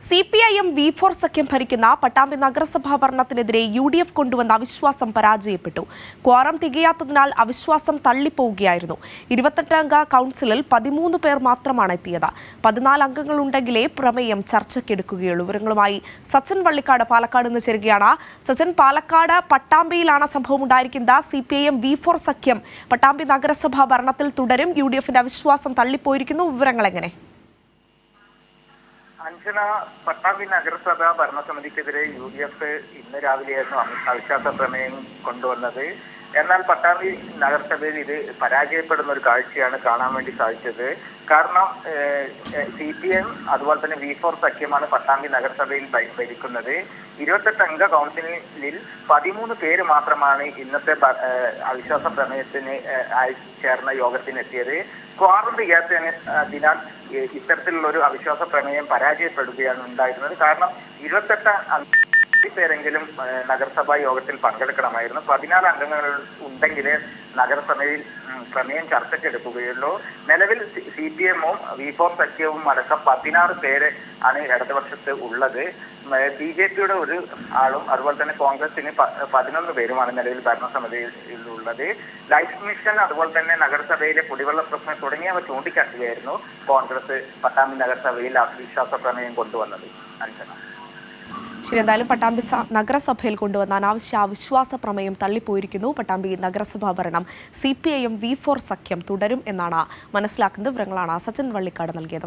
CPIM V4 സഖ്യം ഭരിക്കുന്ന പട്ടാമ്പി നഗരസഭാ ഭരണത്തിനെതിരെ UDF കൊണ്ടുവന്ന അവിശ്വാസം പരാജയപ്പെട്ടു. ക്വാറം തികയാത്തതിനാൽ അവിശ്വാസം തള്ളിപ്പോവുകയായിരുന്നു. 28-അംഗ കൗൺസിലിൽ 13 പേർ മാത്രമാണ് എത്തിയത്. 14 അംഗങ്ങളുണ്ടെങ്കിലേ പ്രമേയം ചർച്ചയ്ക്കെടുക്കുകയുള്ളൂ. വിവരങ്ങളുമായി സച്ചിൻ വള്ളിക്കാട് പാലക്കാട് നിന്ന് ചേരുകയാണ്. സച്ചിൻ, പാലക്കാട് പട്ടാമ്പിയിലാണ് സംഭവം ഉണ്ടായിരിക്കുന്നത്. CPIM V4 സഖ്യം പട്ടാമ്പി നഗരസഭാ ഭരണത്തിൽ തുടരും. UDFന്റെ അവിശ്വാസം തള്ളിപ്പോയിരിക്കുന്നു. വിവരങ്ങൾ എങ്ങനെ? അഞ്ജന, പട്ടാമ്പി നഗരസഭാ ഭരണസമിതിക്കെതിരെ UDF ഇന്ന് രാവിലെയായിരുന്നു അവിശ്വാസ പ്രമേയം കൊണ്ടുവന്നത്. എന്നാൽ പട്ടാമ്പി നഗരസഭയിൽ ഇത് പരാജയപ്പെടുന്ന ഒരു കാഴ്ചയാണ് കാണാൻ വേണ്ടി സാധിച്ചത്. കാരണം CPM അതുപോലെ തന്നെ V4 സഖ്യമാണ് പട്ടാമ്പി നഗരസഭയിൽ ഭരിക്കുന്നത്. 28-അംഗ കൗൺസിലിൽ 13 പേര് മാത്രമാണ് ഇന്നത്തെ അവിശ്വാസ പ്രമേയത്തിന് ചേർന്ന യോഗത്തിന് എത്തിയത്. ക്വാറം തികയാത്തതിനാൽ ഇത്തരത്തിലുള്ള ഒരു അവിശ്വാസ പ്രമേയം പരാജയപ്പെടുകയാണ് ഉണ്ടായിരുന്നത്. കാരണം 28 പേരെങ്കിലും നഗരസഭാ യോഗത്തിൽ പങ്കെടുക്കണമായിരുന്നു. 14 അംഗങ്ങൾ ഉണ്ടെങ്കിലേ നഗരസഭയിൽ പ്രമേയം ചർച്ചയ്ക്കെടുക്കുകയുള്ളൂ. നിലവിൽ CPM-ഉം V4 സഖ്യവും അടക്കം 16 പേര് ആണ് ഇടതുപക്ഷത്ത് ഉള്ളത്. BJP-യുടെ ഒരു ആളും അതുപോലെ തന്നെ കോൺഗ്രസിന് 11 പേരുമാണ് നിലവിൽ ഭരണസമിതിയിൽ ഉള്ളത്. ലൈഫ് മിഷൻ അതുപോലെ തന്നെ നഗരസഭയിലെ കുടിവെള്ള പ്രശ്നം തുടങ്ങിയവ ചൂണ്ടിക്കാട്ടുകയായിരുന്നു കോൺഗ്രസ് പട്ടാമ്പി നഗരസഭയിൽ അവിശ്വാസ പ്രമേയം കൊണ്ടുവന്നത്. അഞ്ജന, ശരി, എന്തായാലും പട്ടാമ്പി നഗരസഭയിൽ കൊണ്ടുവന്ന അനാവശ്യ അവിശ്വാസ പ്രമേയം തള്ളിപ്പോയിരിക്കുന്നു. പട്ടാമ്പി നഗരസഭാ ഭരണം CPIM V4 സഖ്യം തുടരും എന്നാണ് മനസ്സിലാക്കുന്നത്. വിവരങ്ങളാണ് സച്ചിൻ വള്ളിക്കാട് നൽകിയത്.